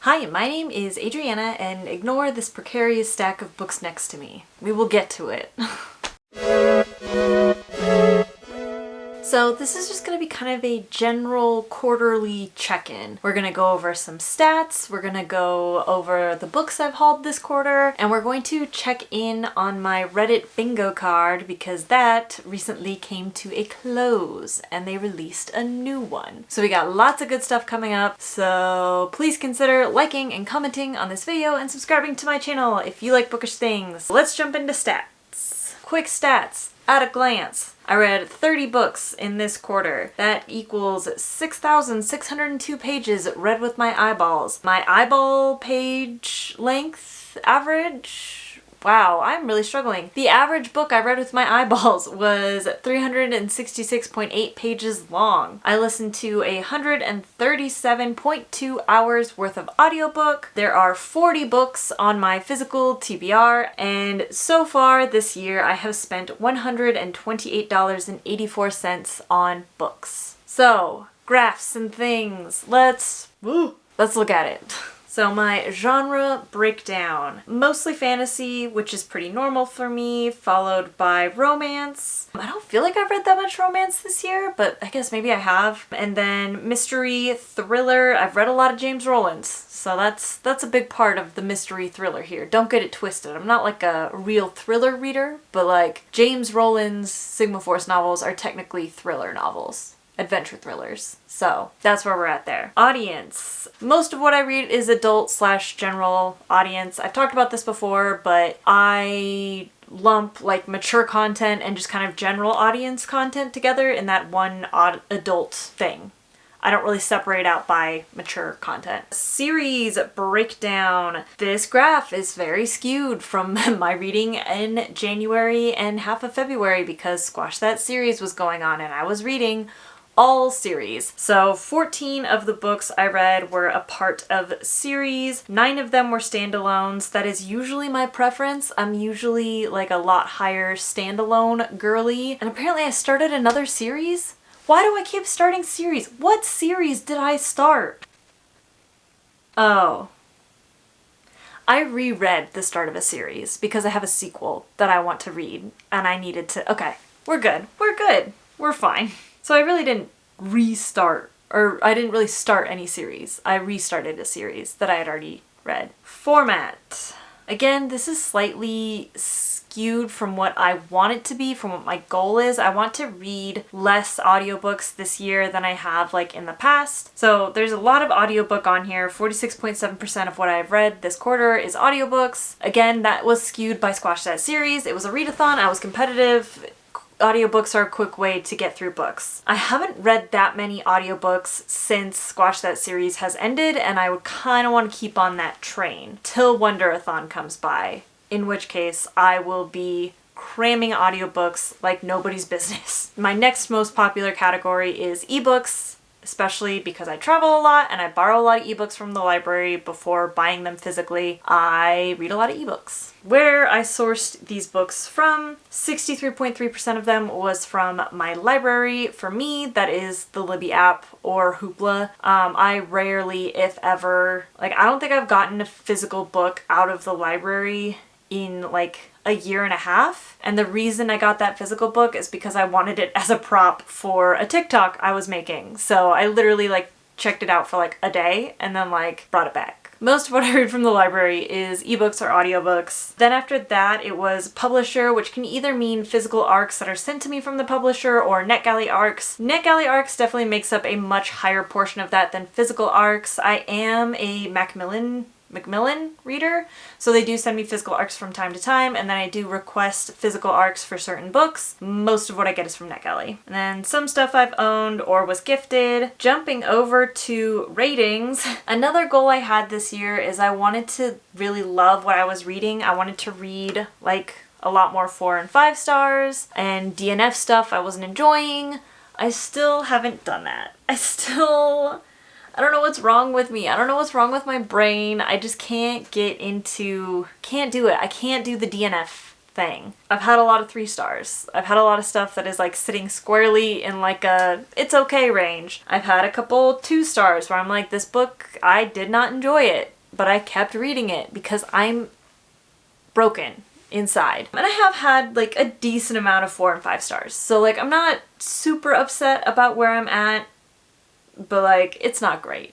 Hi, my name is Adriana, and ignore this precarious stack of books next to me. We will get to it. So this is just going to be kind of a general quarterly check-in. We're going to go over some stats, we're going to go over the books I've hauled this quarter, and we're going to check in on my Reddit bingo card because that recently came to a close and they released a new one. So we got lots of good stuff coming up, so please consider liking and commenting on this video and subscribing to my channel if you like bookish things. Let's jump into stats. Quick stats. At a glance, I read 30 books in this quarter. That equals 6,602 pages read with my eyeballs. My eyeball page length average? Wow, I'm really struggling. The average book I read with my eyeballs was 366.8 pages long. I listened to 137.2 hours worth of audiobook. There are 40 books on my physical TBR, and so far this year I have spent $128.84 on books. So, graphs and things. Let's look at it. So my genre breakdown, mostly fantasy, which is pretty normal for me, followed by romance. I don't feel like I've read that much romance this year, but I guess maybe I have. And then mystery, thriller. I've read a lot of James Rowland's, so that's a big part of the mystery thriller here. Don't get it twisted. I'm not like a real thriller reader, but like James Rowland's Sigma Force novels are technically thriller novels. Adventure thrillers. So that's where we're at there. Audience. Most of what I read is adult/general audience. I've talked about this before, but I lump like mature content and just kind of general audience content together in that one adult thing. I don't really separate out by mature content. Series breakdown. This graph is very skewed from my reading in January and half of February because Squash That series was going on and I was reading all series. So 14 of the books I read were a part of series. 9 of them were standalones. That is usually my preference. I'm usually like a lot higher standalone girly. And apparently I started another series? Why do I keep starting series? What series did I start? Oh. I reread the start of a series because I have a sequel that I want to read and I needed to... Okay, we're good. We're good. We're fine. So I really didn't restart, or I didn't really start any series. I restarted a series that I had already read. Format. Again, this is slightly skewed from what I want it to be, from what my goal is. I want to read less audiobooks this year than I have like in the past. So there's a lot of audiobook on here. 46.7% of what I've read this quarter is audiobooks. Again, that was skewed by Squash That series. It was a readathon. I was competitive. Audiobooks are a quick way to get through books. I haven't read that many audiobooks since Squash That series has ended, and I would kind of want to keep on that train till Wonderathon comes by, in which case I will be cramming audiobooks like nobody's business. My next most popular category is ebooks, especially because I travel a lot and I borrow a lot of ebooks from the library before buying them physically. I read a lot of ebooks. Where I sourced these books from, 63.3% of them was from my library. For me, that is the Libby app or Hoopla. I rarely, if ever, like I don't think I've gotten a physical book out of the library in like a year and a half. And the reason I got that physical book is because I wanted it as a prop for a TikTok I was making. So I literally like checked it out for like a day and then like brought it back. Most of what I read from the library is ebooks or audiobooks. Then after that, it was publisher, which can either mean physical arcs that are sent to me from the publisher or NetGalley arcs. NetGalley arcs definitely makes up a much higher portion of that than physical arcs. I am a Macmillan reader, so they do send me physical arcs from time to time, and then I do request physical arcs for certain books. Most of what I get is from NetGalley. And then some stuff I've owned or was gifted. Jumping over to ratings, another goal I had this year is I wanted to really love what I was reading. I wanted to read like a lot more 4 and 5 stars, and DNF stuff I wasn't enjoying. I still haven't done that. I don't know what's wrong with me. I don't know what's wrong with my brain. I just can't do it. I can't do the DNF thing. I've had a lot of 3 stars. I've had a lot of stuff that is like sitting squarely in like a it's okay range. I've had a couple 2 stars where I'm like, this book, I did not enjoy it, but I kept reading it because I'm broken inside. And I have had like a decent amount of 4 and 5 stars. So like I'm not super upset about where I'm at, but like it's not great.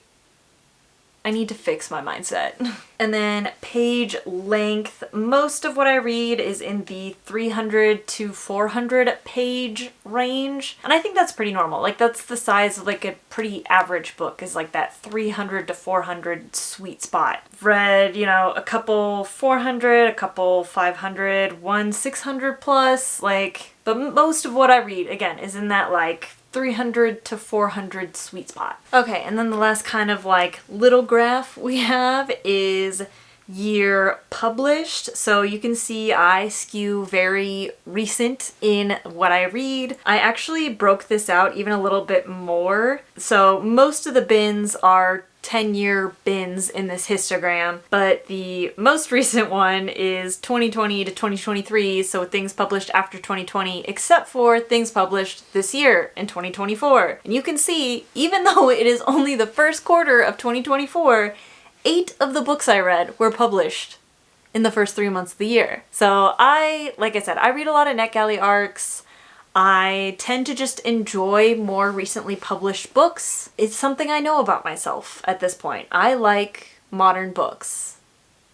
I need to fix my mindset. And then page length. Most of what I read is in the 300 to 400 page range. And I think that's pretty normal. Like that's the size of like a pretty average book, is like that 300 to 400 sweet spot. I've read, you know, a couple 400, a couple 500, one 600 plus, like, but most of what I read, again, is in that like 300 to 400 sweet spot. Okay, and then the last kind of like little graph we have is year published. So you can see I skew very recent in what I read. I actually broke this out even a little bit more. So most of the bins are 10-year bins in this histogram, but the most recent one is 2020 to 2023, so things published after 2020, except for things published this year in 2024. And you can see, even though it is only the first quarter of 2024, 8 of the books I read were published in the first 3 months of the year. So like I said, I read a lot of NetGalley arcs. I tend to just enjoy more recently published books. It's something I know about myself at this point. I like modern books,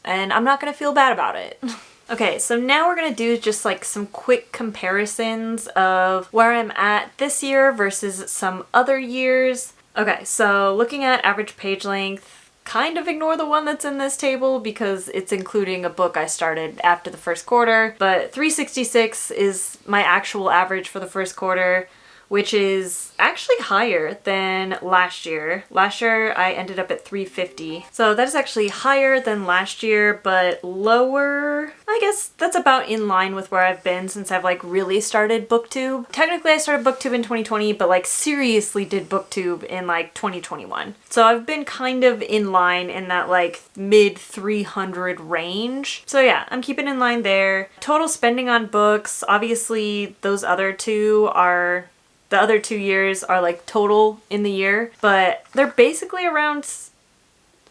and I'm not gonna feel bad about it. Okay, so now we're gonna do just like some quick comparisons of where I'm at this year versus some other years. Okay, so looking at average page length, kind of ignore the one that's in this table because it's including a book I started after the first quarter, but 366 is my actual average for the first quarter, which is actually higher than last year. Last year I ended up at 350. So that is actually higher than last year, but lower. I guess that's about in line with where I've been since I've like really started BookTube. Technically I started BookTube in 2020, but like seriously did BookTube in like 2021. So I've been kind of in line in that like mid 300 range. So yeah, I'm keeping in line there. Total spending on books, obviously those other two are the other 2 years are like total in the year, but they're basically around,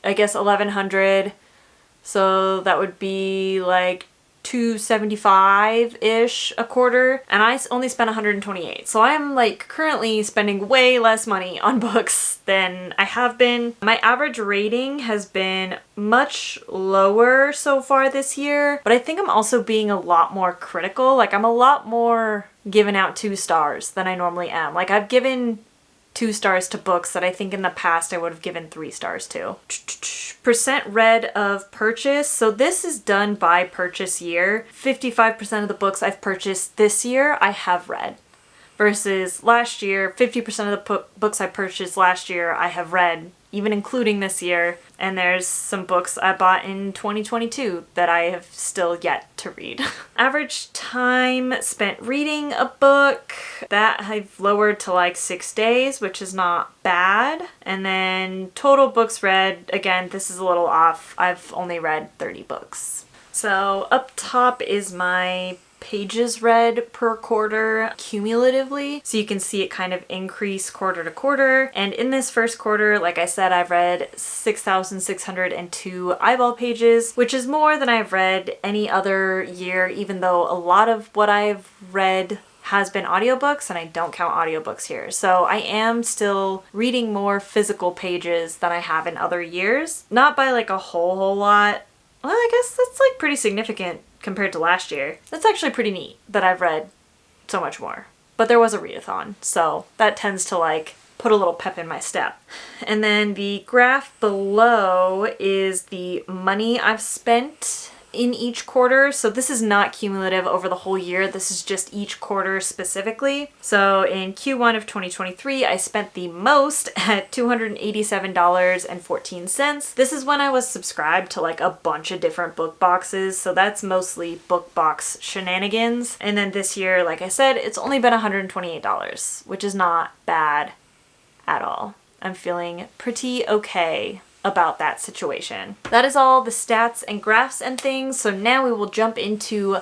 I guess, 1100. So that would be like 275-ish a quarter, and I only spent 128. So I'm like currently spending way less money on books than I have been. My average rating has been much lower so far this year, but I think I'm also being a lot more critical. Like I'm a lot more giving out 2 stars than I normally am. Like I've given 2 stars to books that I think in the past I would have given 3 stars to. Percent read of purchase. So this is done by purchase year. 55% of the books I've purchased this year I have read. Versus last year, 50% of the books I purchased last year I have read, even including this year. And there's some books I bought in 2022 that I have still yet to read. Average time spent reading a book, that I've lowered to like 6 days, which is not bad. And then total books read, again, this is a little off. I've only read 30 books. So up top is my pages read per quarter cumulatively. So you can see it kind of increase quarter to quarter. And in this first quarter, like I said, I've read 6,602 eyeball pages, which is more than I've read any other year, even though a lot of what I've read has been audiobooks, and I don't count audiobooks here. So I am still reading more physical pages than I have in other years. Not by like a whole lot. Well, I guess that's like pretty significant compared to last year. That's actually pretty neat that I've read so much more. But there was a readathon, so that tends to like put a little pep in my step. And then the graph below is the money I've spent in each quarter. So this is not cumulative over the whole year. This is just each quarter specifically. So in Q1 of 2023, I spent the most at $287.14. This is when I was subscribed to like a bunch of different book boxes. So that's mostly book box shenanigans. And then this year, like I said, it's only been $128, which is not bad at all. I'm feeling pretty okay about that situation. That is all the stats and graphs and things. So now we will jump into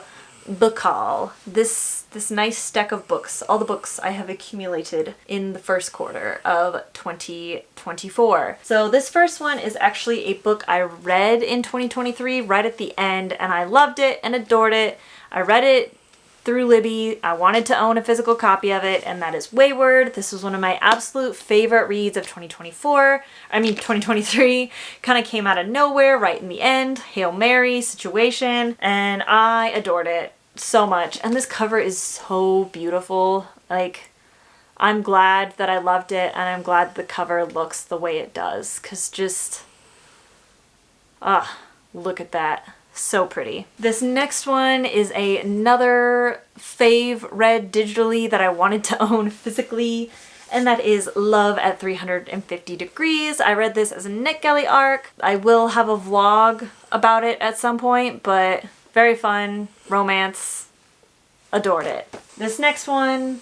book haul. This nice stack of books, all the books I have accumulated in the first quarter of 2024. So this first one is actually a book I read in 2023 right at the end, and I loved it and adored it. I read it through Libby. I wanted to own a physical copy of it, and that is Wayward. This was one of my absolute favorite reads of 2023. Kind of came out of nowhere right in the end. Hail Mary situation, and I adored it so much. And this cover is so beautiful. Like, I'm glad that I loved it, and I'm glad the cover looks the way it does, because just, look at that. So pretty. This next one is another fave read digitally that I wanted to own physically, and that is Love at 350 Degrees. I read this as a NetGalley arc. I will have a vlog about it at some point, but very fun, romance, adored it. This next one,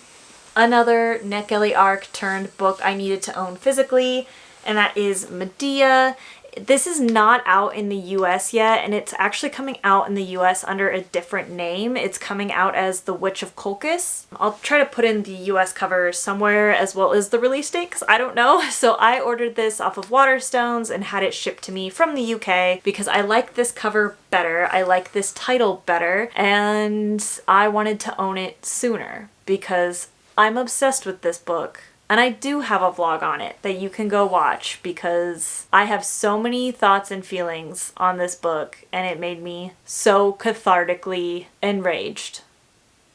another NetGalley arc turned book I needed to own physically, and that is Medea. This is not out in the US yet, and it's actually coming out in the US under a different name. It's coming out as The Witch of Colchis. I'll try to put in the US cover somewhere as well as the release date, because I don't know. So I ordered this off of Waterstones and had it shipped to me from the UK because I like this cover better. I like this title better, and I wanted to own it sooner because I'm obsessed with this book. And I do have a vlog on it that you can go watch because I have so many thoughts and feelings on this book, and it made me so cathartically enraged.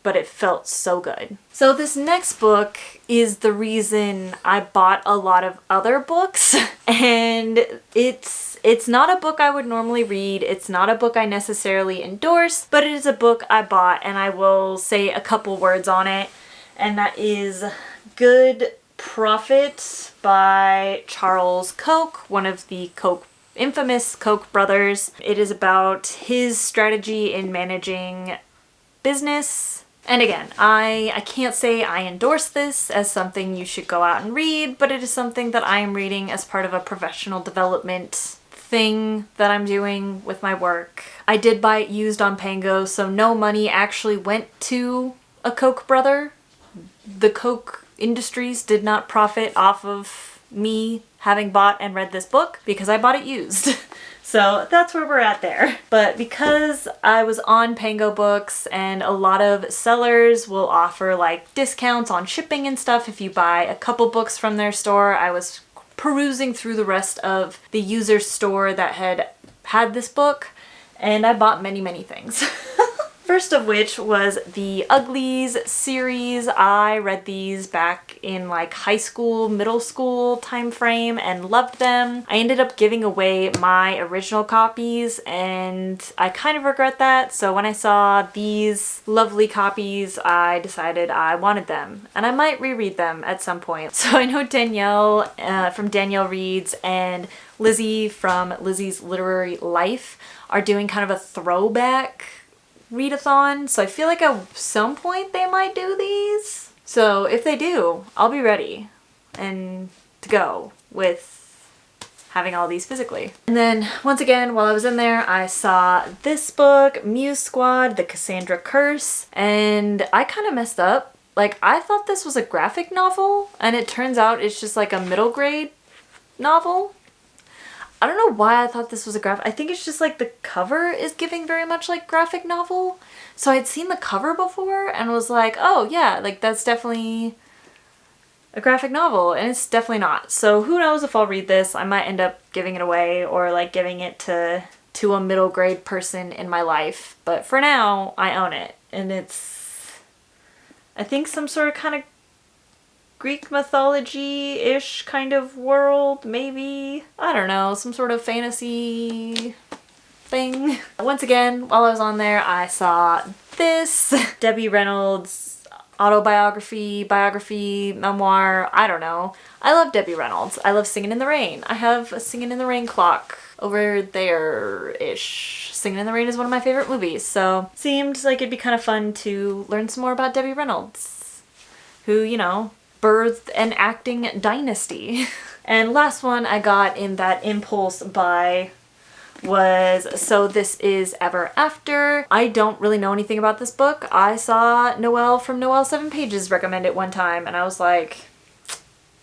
But it felt so good. So this next book is the reason I bought a lot of other books, and it's not a book I would normally read. It's not a book I necessarily endorse, but it is a book I bought, and I will say a couple words on it, and that is Good Profit by Charles Koch, one of the infamous Koch brothers. It is about his strategy in managing business. And again, I can't say I endorse this as something you should go out and read, but it is something that I am reading as part of a professional development thing that I'm doing with my work. I did buy it used on Pango, so no money actually went to a Koch brother. The Koch Industries did not profit off of me having bought and read this book because I bought it used. So that's where we're at there. But because I was on Pango Books, and a lot of sellers will offer like discounts on shipping and stuff if you buy a couple books from their store, I was perusing through the rest of the user store that had this book, and I bought many things. First of which was the Uglies series. I read these back in like high school, middle school time frame and loved them. I ended up giving away my original copies, and I kind of regret that. So when I saw these lovely copies, I decided I wanted them, and I might reread them at some point. So I know Danielle from Danielle Reads and Lizzie from Lizzie's Literary Life are doing kind of a throwback readathon, so I feel like at some point they might do these. So if they do, I'll be ready and to go with having all these physically. And then once again, while I was in there, I saw this book, Muse Squad, The Cassandra Curse, and I kind of messed up. Like, I thought this was a graphic novel, and it turns out it's just like a middle grade novel. I don't know why I thought this was a graphic. I think it's just like the cover is giving very much like graphic novel. So I'd seen the cover before and was like, oh yeah, like that's definitely a graphic novel, and it's definitely not. So who knows if I'll read this. I might end up giving it away or like giving it to a middle grade person in my life. But for now, I own it, and it's, I think, some sort of kind of Greek mythology-ish kind of world, maybe? I don't know, some sort of fantasy thing. Once again, while I was on there, I saw this Debbie Reynolds biography, memoir, I don't know. I love Debbie Reynolds. I love Singin' in the Rain. I have a Singin' in the Rain clock over there-ish. Singin' in the Rain is one of my favorite movies, so seemed like it'd be kind of fun to learn some more about Debbie Reynolds, who, you know, birthed an acting dynasty. And last one I got in that impulse buy was So This Is Ever After. I don't really know anything about this book. I saw Noelle from Noelle 7 Pages recommend it one time, and I was like,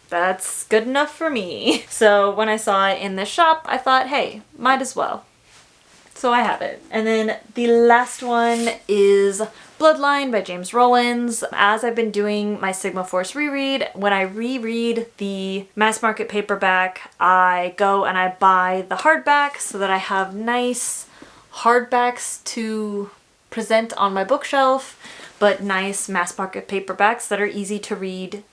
that's good enough for me. So when I saw it in the shop, I thought, hey, might as well. So I have it. And then the last one is Bloodline by James Rollins. As I've been doing my Sigma Force reread, when I reread the mass market paperback, I go and I buy the hardback so that I have nice hardbacks to present on my bookshelf, but nice mass market paperbacks that are easy to read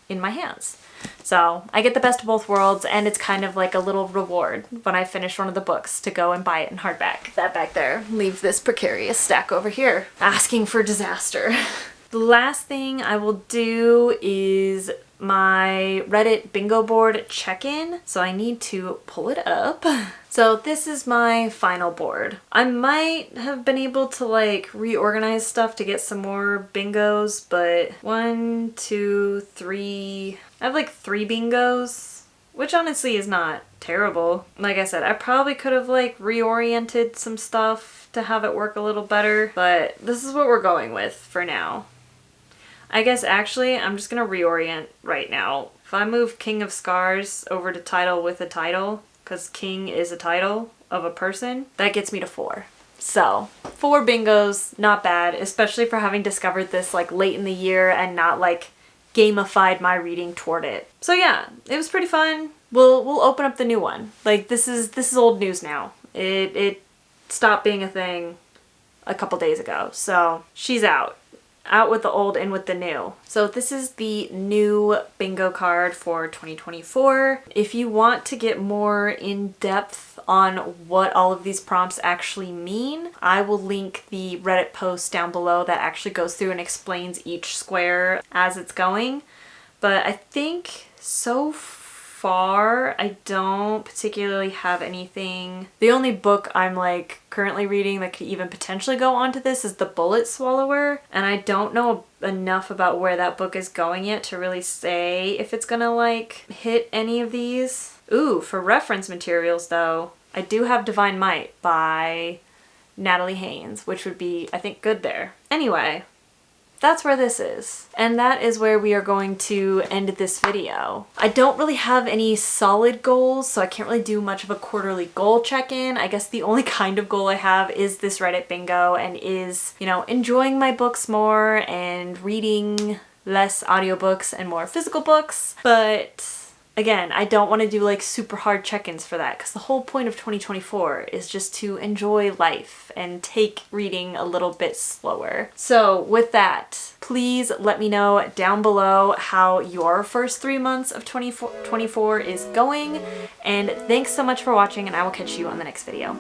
in my hands. So I get the best of both worlds, and it's kind of like a little reward when I finish one of the books to go and buy it in hardback. That back there, leave this precarious stack over here, asking for disaster. The last thing I will do is my Reddit bingo board check-in. So I need to pull it up. So this is my final board. I might have been able to like reorganize stuff to get some more bingos, but 1, 2, 3, I have like 3 bingos, which honestly is not terrible. Like I said, I probably could have like reoriented some stuff to have it work a little better, but this is what we're going with for now. I guess actually I'm just gonna reorient right now. If I move King of Scars over to title with a title, because King is a title of a person, that gets me to 4. So 4 bingos, not bad, especially for having discovered this like late in the year and not like gamified my reading toward it. So yeah, it was pretty fun. We'll open up the new one. Like this is old news now. It stopped being a thing a couple days ago. So she's out. Out with the old, in with the new. So this is the new bingo card for 2024. If you want to get more in depth on what all of these prompts actually mean, I will link the Reddit post down below that actually goes through and explains each square as it's going. But I think so far I don't particularly have anything. The only book I'm like currently reading that could even potentially go onto this is The Bullet Swallower, and I don't know enough about where that book is going yet to really say if it's gonna like hit any of these. Ooh, for reference materials though, I do have Divine Might by Natalie Haynes, which would be, I think, good there. Anyway, that's where this is. And that is where we are going to end this video. I don't really have any solid goals, so I can't really do much of a quarterly goal check-in. I guess the only kind of goal I have is this Reddit bingo and is, you know, enjoying my books more and reading less audiobooks and more physical books. But again, I don't want to do like super hard check-ins for that because the whole point of 2024 is just to enjoy life and take reading a little bit slower. So with that, please let me know down below how your first 3 months of 2024 is going. And thanks so much for watching, and I will catch you on the next video.